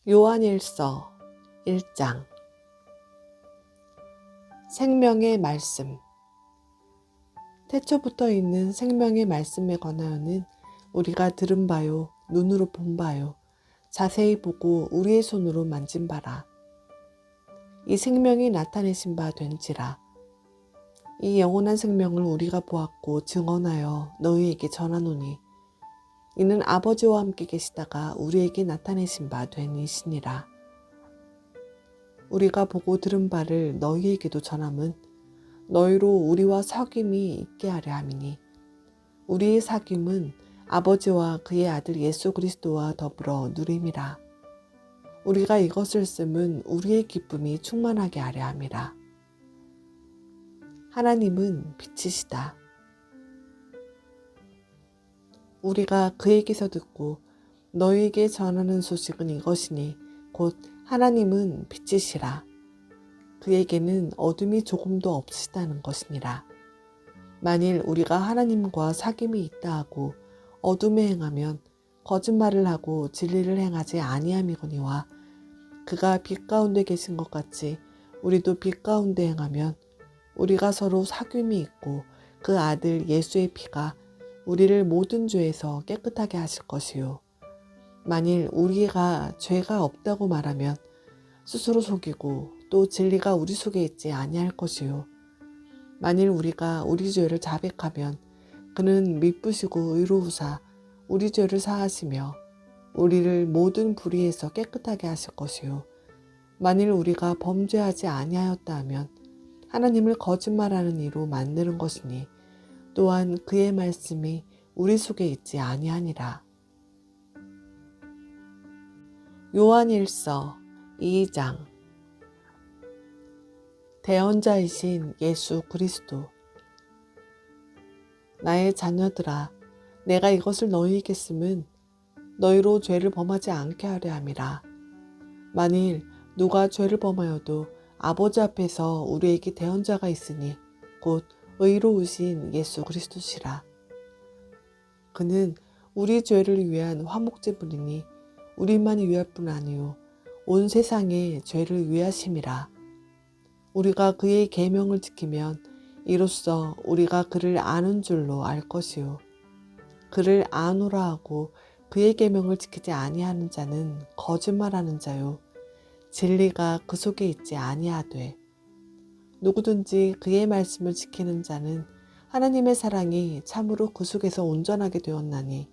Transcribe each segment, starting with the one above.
요한일서 1장. 생명의 말씀. 태초부터 있는 생명의 말씀에 관하여는 우리가 들은 바요, 눈으로 본 바요, 자세히 보고 우리의 손으로 만진 바라. 이 생명이 나타내신 바 된지라. 이 영원한 생명을 우리가 보았고 증언하여 너희에게 전하노니 이는 아버지와 함께 계시다가 우리에게 나타내신 바 된 이시니라. 우리가 보고 들은 바를 너희에게도 전함은 너희로 우리와 사귐이 있게 하려 함이니 우리의 사귐은 아버지와 그의 아들 예수 그리스도와 더불어 누림이라. 우리가 이것을 쓰면 우리의 기쁨이 충만하게 하려 함이라. 하나님은 빛이시다. 우리가 그에게서 듣고 너희에게 전하는 소식은 이것이니 곧 하나님은 빛이시라. 그에게는 어둠이 조금도 없으시다는 것이니라. 만일 우리가 하나님과 사귐이 있다 하고 어둠에 행하면 거짓말을 하고 진리를 행하지 아니함이거니와 그가 빛 가운데 계신 것 같이 우리도 빛 가운데 행하면 우리가 서로 사귐이 있고 그 아들 예수의 피가 우리를 모든 죄에서 깨끗하게 하실 것이요. 만일 우리가 죄가 없다고 말하면 스스로 속이고 또 진리가 우리 속에 있지 아니할 것이요. 만일 우리가 우리 죄를 자백하면 그는 미쁘시고 의로우사 우리 죄를 사하시며 우리를 모든 불의에서 깨끗하게 하실 것이요. 만일 우리가 범죄하지 아니하였다 하면 하나님을 거짓말하는 이로 만드는 것이니 또한 그의 말씀이 우리 속에 있지 아니하니라. 요한일서 2장. 대언자이신 예수 그리스도. 나의 자녀들아, 내가 이것을 너희에게 쓰면 너희로 죄를 범하지 않게 하려 함이라. 만일 누가 죄를 범하여도 아버지 앞에서 우리에게 대언자가 있으니 곧 의로우신 예수 그리스도시라. 그는 우리 죄를 위한 화목제물이니 우리만을 위할 뿐 아니요 온 세상의 죄를 위하심이라. 우리가 그의 계명을 지키면 이로써 우리가 그를 아는 줄로 알 것이요. 그를 아노라 하고 그의 계명을 지키지 아니하는 자는 거짓말하는 자요 진리가 그 속에 있지 아니하되 누구든지 그의 말씀을 지키는 자는 하나님의 사랑이 참으로 그 속에서 온전하게 되었나니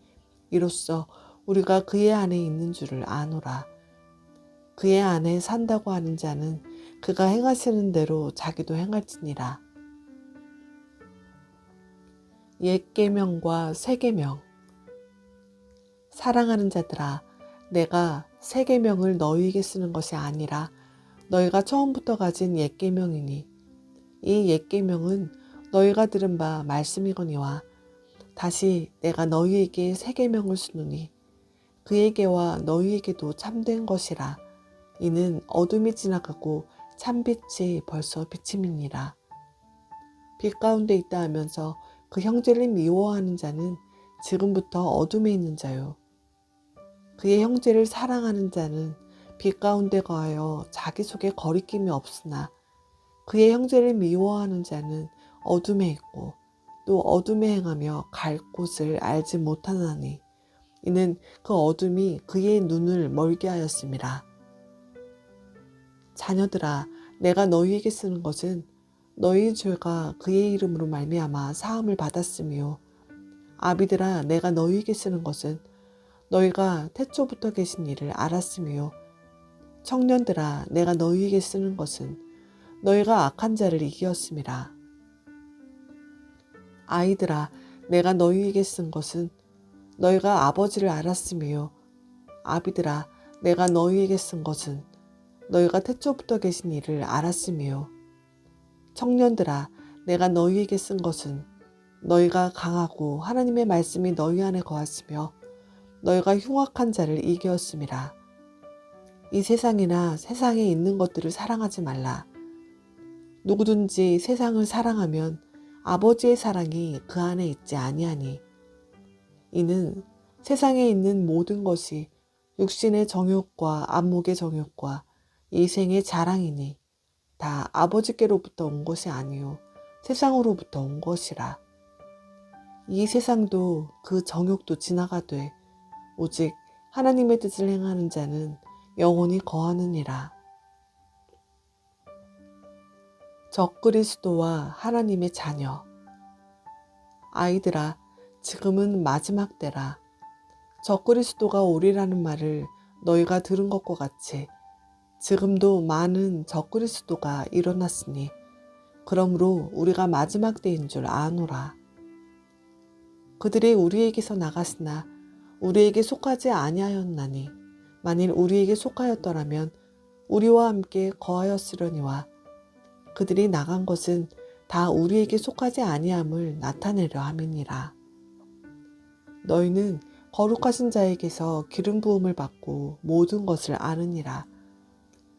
이로써 우리가 그의 안에 있는 줄을 아노라. 그의 안에 산다고 하는 자는 그가 행하시는 대로 자기도 행할지니라. 옛 계명과 새 계명. 사랑하는 자들아, 내가 새 계명을 너희에게 쓰는 것이 아니라 너희가 처음부터 가진 옛 계명이니 이 옛 계명은 너희가 들은 바 말씀이거니와 다시 내가 너희에게 새 계명을 쓰노니 그에게와 너희에게도 참된 것이라. 이는 어둠이 지나가고 참빛이 벌써 비침이니라. 빛 가운데 있다 하면서 그 형제를 미워하는 자는 지금부터 어둠에 있는 자요. 그의 형제를 사랑하는 자는 빛 가운데 거하여 자기 속에 거리낌이 없으나 그의 형제를 미워하는 자는 어둠에 있고 또 어둠에 행하며 갈 곳을 알지 못하나니 이는 그 어둠이 그의 눈을 멀게 하였음이라. 자녀들아, 내가 너희에게 쓰는 것은 너희 죄가 그의 이름으로 말미암아 사함을 받았으며 아비들아, 내가 너희에게 쓰는 것은 너희가 태초부터 계신 이를 알았으며 청년들아, 내가 너희에게 쓰는 것은 너희가 악한 자를 이기었음이라. 아이들아, 내가 너희에게 쓴 것은 너희가 아버지를 알았으며 아비들아, 내가 너희에게 쓴 것은 너희가 태초부터 계신 이를 알았으며 청년들아, 내가 너희에게 쓴 것은 너희가 강하고 하나님의 말씀이 너희 안에 거하시며 너희가 흉악한 자를 이기었음이라. 이 세상이나 세상에 있는 것들을 사랑하지 말라. 누구든지 세상을 사랑하면 아버지의 사랑이 그 안에 있지 아니하니 이는 세상에 있는 모든 것이 육신의 정욕과 안목의 정욕과 이생의 자랑이니 다 아버지께로부터 온 것이 아니요 세상으로부터 온 것이라. 이 세상도 그 정욕도 지나가되 오직 하나님의 뜻을 행하는 자는 영원히 거하느니라. 적그리스도와 하나님의 자녀. 아이들아, 지금은 마지막 때라. 적그리스도가 오리라는 말을 너희가 들은 것과 같이 지금도 많은 적그리스도가 일어났으니 그러므로 우리가 마지막 때인 줄 아노라. 그들이 우리에게서 나갔으나 우리에게 속하지 아니하였나니 만일 우리에게 속하였더라면 우리와 함께 거하였으려니와 그들이 나간 것은 다 우리에게 속하지 아니함을 나타내려 함이니라. 너희는 거룩하신 자에게서 기름 부음을 받고 모든 것을 아느니라.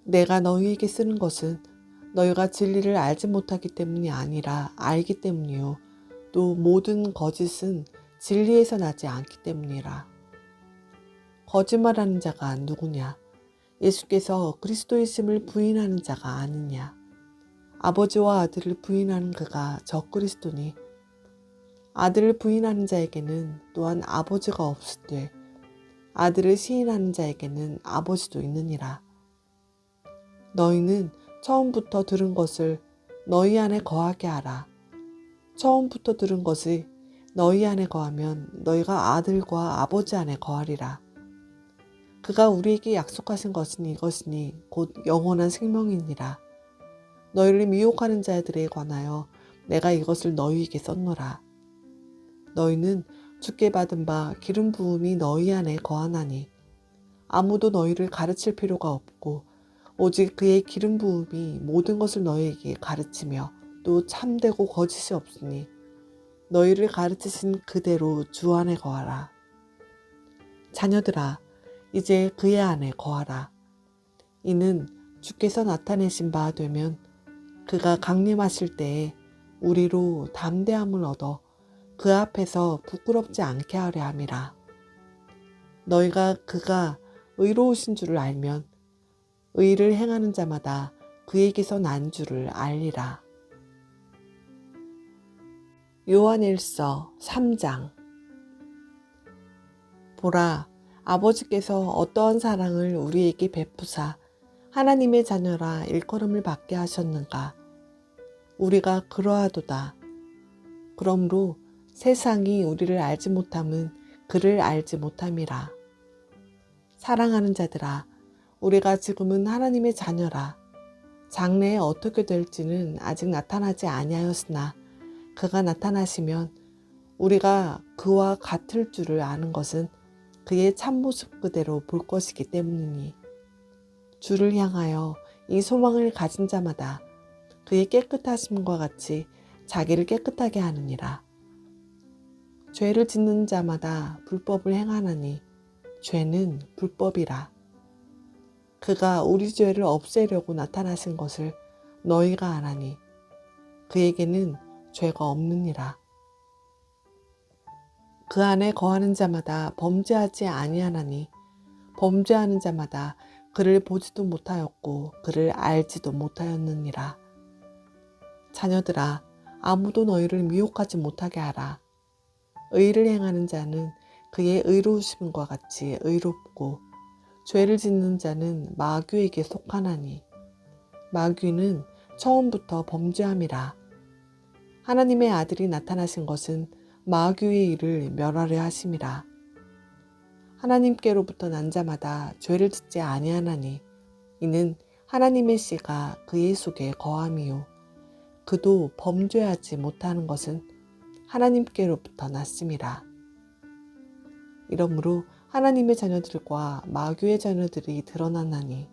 내가 너희에게 쓰는 것은 너희가 진리를 알지 못하기 때문이 아니라 알기 때문이요 또 모든 거짓은 진리에서 나지 않기 때문이라. 거짓말하는 자가 누구냐? 예수께서 그리스도이심을 부인하는 자가 아니냐? 아버지와 아들을 부인하는 그가 적그리스도니 아들을 부인하는 자에게는 또한 아버지가 없으되 아들을 시인하는 자에게는 아버지도 있느니라. 너희는 처음부터 들은 것을 너희 안에 거하게 하라. 처음부터 들은 것이 너희 안에 거하면 너희가 아들과 아버지 안에 거하리라. 그가 우리에게 약속하신 것은 이것이니 곧 영원한 생명이니라. 너희를 미혹하는 자들에 관하여 내가 이것을 너희에게 썼노라. 너희는 주께 받은 바 기름 부음이 너희 안에 거하나니 아무도 너희를 가르칠 필요가 없고 오직 그의 기름 부음이 모든 것을 너희에게 가르치며 또 참되고 거짓이 없으니 너희를 가르치신 그대로 주 안에 거하라. 자녀들아, 이제 그의 안에 거하라. 이는 주께서 나타내신 바 되면 그가 강림하실 때에 우리로 담대함을 얻어 그 앞에서 부끄럽지 않게 하려 함이라. 너희가 그가 의로우신 줄을 알면 의를 행하는 자마다 그에게서 난 줄을 알리라. 요한일서 3장. 보라, 아버지께서 어떠한 사랑을 우리에게 베푸사 하나님의 자녀라 일컬음을 받게 하셨는가. 우리가 그러하도다. 그러므로 세상이 우리를 알지 못함은 그를 알지 못함이라. 사랑하는 자들아, 우리가 지금은 하나님의 자녀라. 장래에 어떻게 될지는 아직 나타나지 아니하였으나 그가 나타나시면 우리가 그와 같을 줄을 아는 것은 그의 참모습 그대로 볼 것이기 때문이니 주를 향하여 이 소망을 가진 자마다 그의 깨끗하심과 같이 자기를 깨끗하게 하느니라. 죄를 짓는 자마다 불법을 행하나니 죄는 불법이라. 그가 우리 죄를 없애려고 나타나신 것을 너희가 아나니 그에게는 죄가 없느니라. 그 안에 거하는 자마다 범죄하지 아니하나니 범죄하는 자마다 그를 보지도 못하였고 그를 알지도 못하였느니라. 자녀들아, 아무도 너희를 미혹하지 못하게 하라. 의를 행하는 자는 그의 의로우심과 같이 의롭고 죄를 짓는 자는 마귀에게 속하나니 마귀는 처음부터 범죄함이라. 하나님의 아들이 나타나신 것은 마귀의 일을 멸하려 하심이라. 하나님께로부터 난 자마다 죄를 짓지 아니하나니 이는 하나님의 씨가 그의 속에 거함이요 그도 범죄하지 못하는 것은 하나님께로부터 났음이라. 이러므로 하나님의 자녀들과 마귀의 자녀들이 드러나나니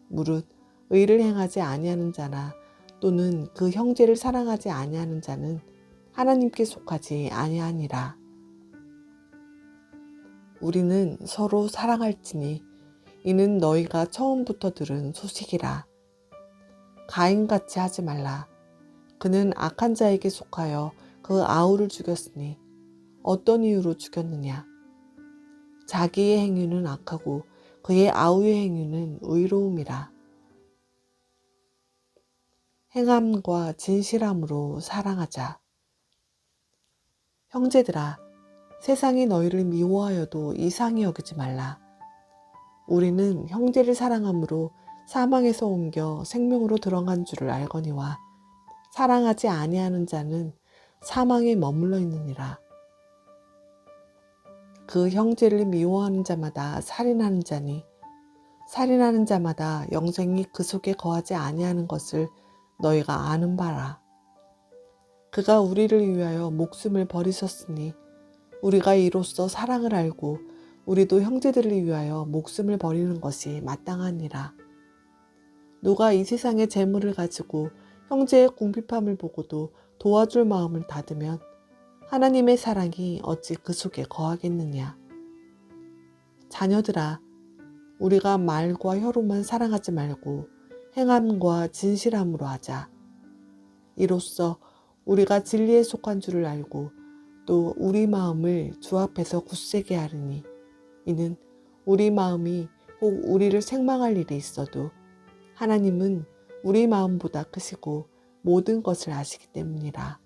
무릇 의를 행하지 아니하는 자나 또는 그 형제를 사랑하지 아니하는 자는 하나님께 속하지 아니하니라. 우리는 서로 사랑할지니 이는 너희가 처음부터 들은 소식이라. 가인같이 하지 말라. 그는 악한 자에게 속하여 그 아우를 죽였으니 어떤 이유로 죽였느냐. 자기의 행위는 악하고 그의 아우의 행위는 의로움이라. 행함과 진실함으로 사랑하자. 형제들아, 세상이 너희를 미워하여도 이상히 여기지 말라. 우리는 형제를 사랑함으로 사망에서 옮겨 생명으로 들어간 줄을 알거니와 사랑하지 아니하는 자는 사망에 머물러 있느니라. 그 형제를 미워하는 자마다 살인하는 자니 살인하는 자마다 영생이 그 속에 거하지 아니하는 것을 너희가 아는 바라. 그가 우리를 위하여 목숨을 버리셨으니 우리가 이로써 사랑을 알고 우리도 형제들을 위하여 목숨을 버리는 것이 마땅하니라. 누가 이 세상의 재물을 가지고 형제의 궁핍함을 보고도 도와줄 마음을 닫으면 하나님의 사랑이 어찌 그 속에 거하겠느냐. 자녀들아, 우리가 말과 혀로만 사랑하지 말고 행함과 진실함으로 하자. 이로써 우리가 진리에 속한 줄을 알고 또 우리 마음을 주 앞에서 굳세게 하리니 이는 우리 마음이 혹 우리를 책망할 일이 있어도 하나님은 우리 마음보다 크시고 모든 것을 아시기 때문이라.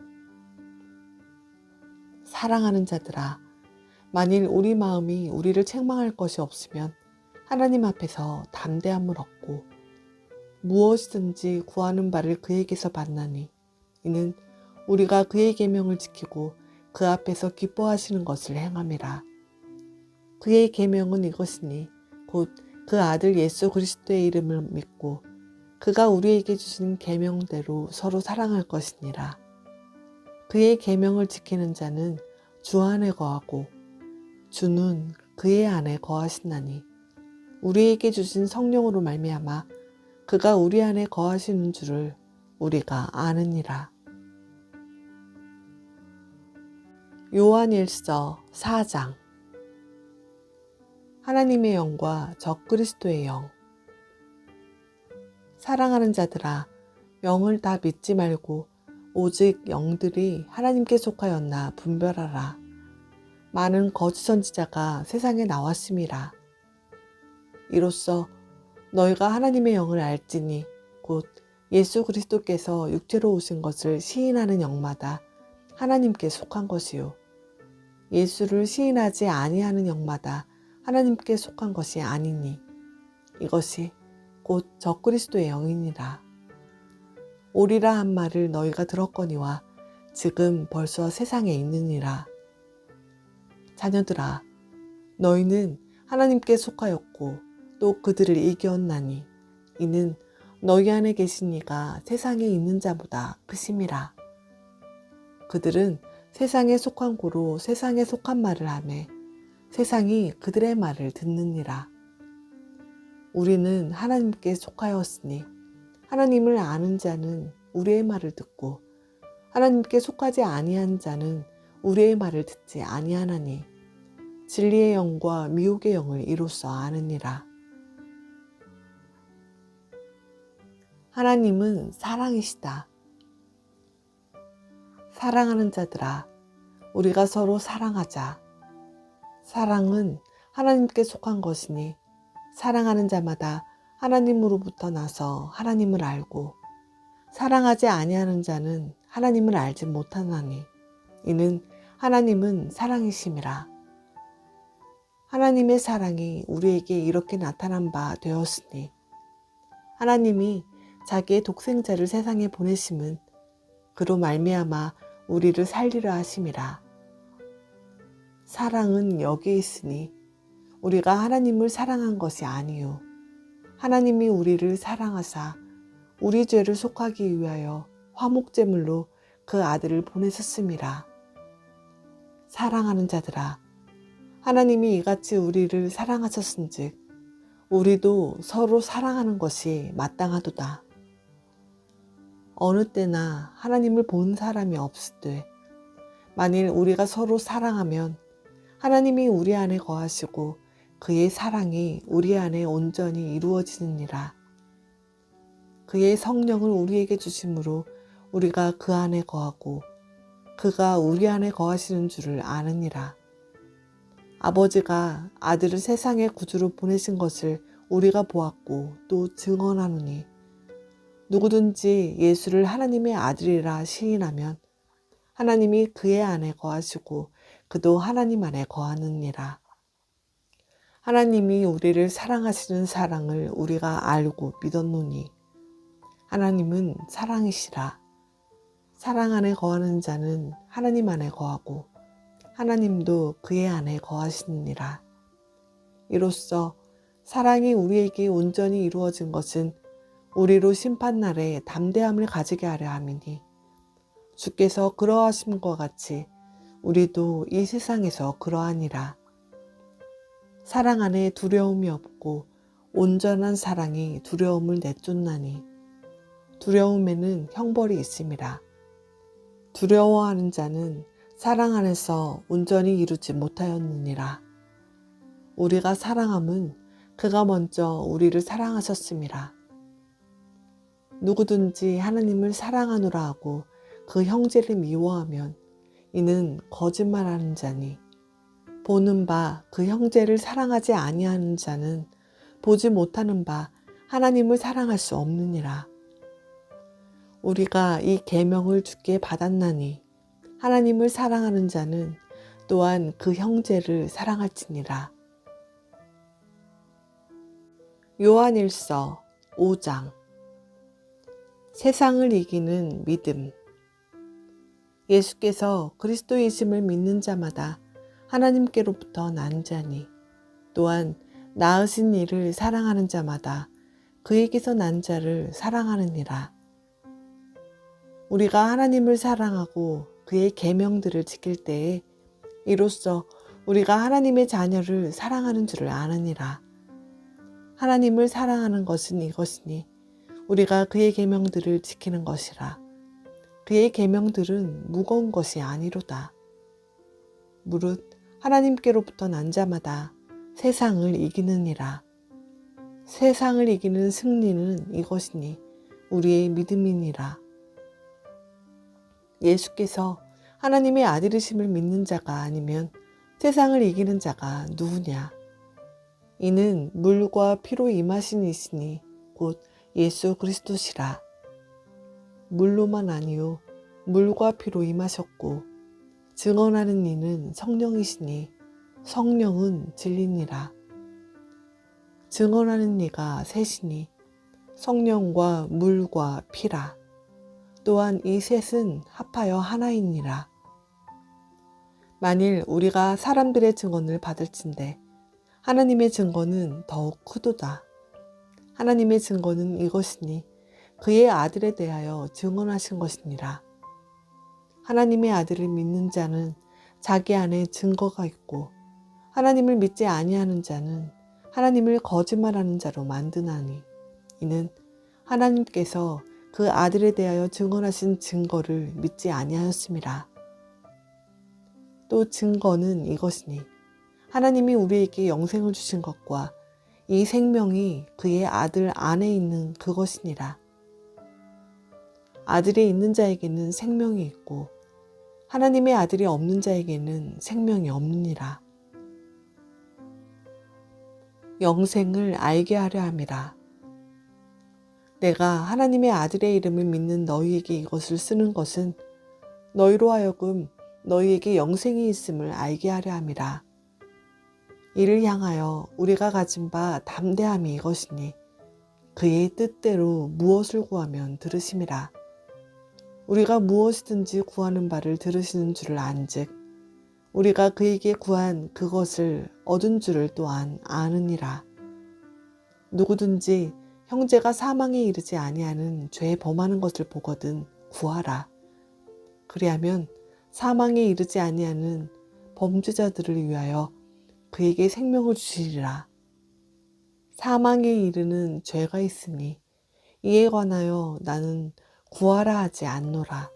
사랑하는 자들아, 만일 우리 마음이 우리를 책망할 것이 없으면 하나님 앞에서 담대함을 얻고 무엇이든지 구하는 바를 그에게서 받나니 이는 우리가 그의 계명을 지키고 그 앞에서 기뻐하시는 것을 행함이라. 그의 계명은 이것이니 곧 그 아들 예수 그리스도의 이름을 믿고 그가 우리에게 주신 계명대로 서로 사랑할 것이니라. 그의 계명을 지키는 자는 주 안에 거하고 주는 그의 안에 거하신다니 우리에게 주신 성령으로 말미암아 그가 우리 안에 거하시는 줄을 우리가 아느니라. 요한일서 4장. 하나님의 영과 적그리스도의 영. 사랑하는 자들아, 영을 다 믿지 말고 오직 영들이 하나님께 속하였나 분별하라. 많은 거짓 선지자가 세상에 나왔음이라. 이로써 너희가 하나님의 영을 알지니 곧 예수 그리스도께서 육체로 오신 것을 시인하는 영마다 하나님께 속한 것이요 예수를 시인하지 아니하는 영마다 하나님께 속한 것이 아니니 이것이 곧 적그리스도의 영이니라. 오리라 한 말을 너희가 들었거니와 지금 벌써 세상에 있느니라. 자녀들아, 너희는 하나님께 속하였고 또 그들을 이겼나니 이는 너희 안에 계신 이가 세상에 있는 자보다 크심이라. 그들은 세상에 속한 고로 세상에 속한 말을 하매 세상이 그들의 말을 듣느니라. 우리는 하나님께 속하였으니 하나님을 아는 자는 우리의 말을 듣고 하나님께 속하지 아니한 자는 우리의 말을 듣지 아니하나니 진리의 영과 미혹의 영을 이로써 아느니라. 하나님은 사랑이시다. 사랑하는 자들아, 우리가 서로 사랑하자. 사랑은 하나님께 속한 것이니 사랑하는 자마다 하나님으로부터 나서 하나님을 알고 사랑하지 아니하는 자는 하나님을 알지 못하나니 이는 하나님은 사랑이심이라. 하나님의 사랑이 우리에게 이렇게 나타난 바 되었으니 하나님이 자기의 독생자를 세상에 보내심은 그로 말미암아 우리를 살리려 하심이라. 사랑은 여기 있으니 우리가 하나님을 사랑한 것이 아니요 하나님이 우리를 사랑하사 우리 죄를 속하기 위하여 화목제물로 그 아들을 보내셨음이라. 사랑하는 자들아, 하나님이 이같이 우리를 사랑하셨은즉 우리도 서로 사랑하는 것이 마땅하도다. 어느 때나 하나님을 본 사람이 없으되 만일 우리가 서로 사랑하면 하나님이 우리 안에 거하시고 그의 사랑이 우리 안에 온전히 이루어지느니라. 그의 성령을 우리에게 주심으로 우리가 그 안에 거하고 그가 우리 안에 거하시는 줄을 아느니라. 아버지가 아들을 세상의 구주로 보내신 것을 우리가 보았고 또 증언하노니 누구든지 예수를 하나님의 아들이라 시인하면 하나님이 그의 안에 거하시고 그도 하나님 안에 거하느니라. 하나님이 우리를 사랑하시는 사랑을 우리가 알고 믿었노니 하나님은 사랑이시라. 사랑 안에 거하는 자는 하나님 안에 거하고 하나님도 그의 안에 거하시느니라. 이로써 사랑이 우리에게 온전히 이루어진 것은 우리로 심판날에 담대함을 가지게 하려 함이니 주께서 그러하심과 같이 우리도 이 세상에서 그러하니라. 사랑 안에 두려움이 없고 온전한 사랑이 두려움을 내쫓나니 두려움에는 형벌이 있음이라. 두려워하는 자는 사랑 안에서 온전히 이루지 못하였느니라. 우리가 사랑함은 그가 먼저 우리를 사랑하셨음이라. 누구든지 하나님을 사랑하노라 하고 그 형제를 미워하면 이는 거짓말하는 자니 보는 바 그 형제를 사랑하지 아니하는 자는 보지 못하는 바 하나님을 사랑할 수 없느니라. 우리가 이 계명을 주께 받았나니 하나님을 사랑하는 자는 또한 그 형제를 사랑할지니라. 요한일서 5장. 세상을 이기는 믿음. 예수께서 그리스도이심을 믿는 자마다 하나님께로부터 난 자니 또한 나으신 이를 사랑하는 자마다 그에게서 난 자를 사랑하느니라. 우리가 하나님을 사랑하고 그의 계명들을 지킬 때에 이로써 우리가 하나님의 자녀를 사랑하는 줄을 아느니라. 하나님을 사랑하는 것은 이것이니 우리가 그의 계명들을 지키는 것이라. 그의 계명들은 무거운 것이 아니로다. 무릇 하나님께로부터 난 자마다 세상을 이기느니라. 세상을 이기는 승리는 이것이니 우리의 믿음이니라. 예수께서 하나님의 아들이심을 믿는 자가 아니면 세상을 이기는 자가 누구냐? 이는 물과 피로 임하신 이시니 곧 예수 그리스도시라. 물로만 아니요 물과 피로 임하셨고 증언하는 이는 성령이시니 성령은 진리니라. 증언하는 이가 셋이니 성령과 물과 피라. 또한 이 셋은 합하여 하나이니라. 만일 우리가 사람들의 증언을 받을진대 하나님의 증거는 더욱 크도다. 하나님의 증거는 이것이니 그의 아들에 대하여 증언하신 것이니라. 하나님의 아들을 믿는 자는 자기 안에 증거가 있고 하나님을 믿지 아니하는 자는 하나님을 거짓말하는 자로 만드나니 이는 하나님께서 그 아들에 대하여 증언하신 증거를 믿지 아니하였음이라. 또 증거는 이것이니 하나님이 우리에게 영생을 주신 것과 이 생명이 그의 아들 안에 있는 그것이니라. 아들이 있는 자에게는 생명이 있고 하나님의 아들이 없는 자에게는 생명이 없느니라. 영생을 알게 하려 함이라. 내가 하나님의 아들의 이름을 믿는 너희에게 이것을 쓰는 것은 너희로 하여금 너희에게 영생이 있음을 알게 하려 함이라. 이를 향하여 우리가 가진 바 담대함이 이것이니 그의 뜻대로 무엇을 구하면 들으심이라. 우리가 무엇이든지 구하는 바를 들으시는 줄을 안즉 우리가 그에게 구한 그것을 얻은 줄을 또한 아느니라. 누구든지 형제가 사망에 이르지 아니하는 죄에 범하는 것을 보거든 구하라. 그리하면 사망에 이르지 아니하는 범죄자들을 위하여 그에게 생명을 주시리라. 사망에 이르는 죄가 있으니 이에 관하여 나는 구하라 하지 않노라.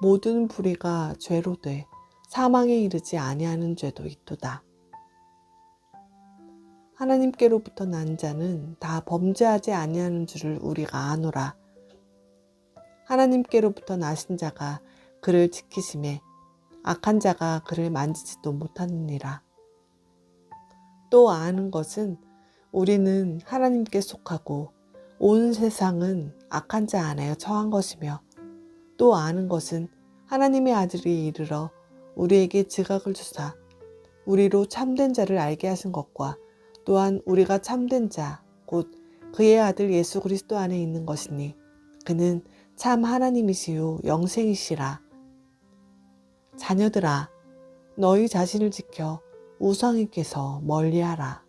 모든 불의가 죄로 돼 사망에 이르지 아니하는 죄도 있도다. 하나님께로부터 난 자는 다 범죄하지 아니하는 줄을 우리가 아노라. 하나님께로부터 나신 자가 그를 지키심에 악한 자가 그를 만지지도 못하느니라. 또 아는 것은 우리는 하나님께 속하고 온 세상은 악한 자 안에 처한 것이며, 또 아는 것은 하나님의 아들이 이르러 우리에게 지각을 주사 우리로 참된 자를 알게 하신 것과 또한 우리가 참된 자 곧 그의 아들 예수 그리스도 안에 있는 것이니 그는 참 하나님이시요 영생이시라. 자녀들아, 너희 자신을 지켜 우상에게서 멀리하라.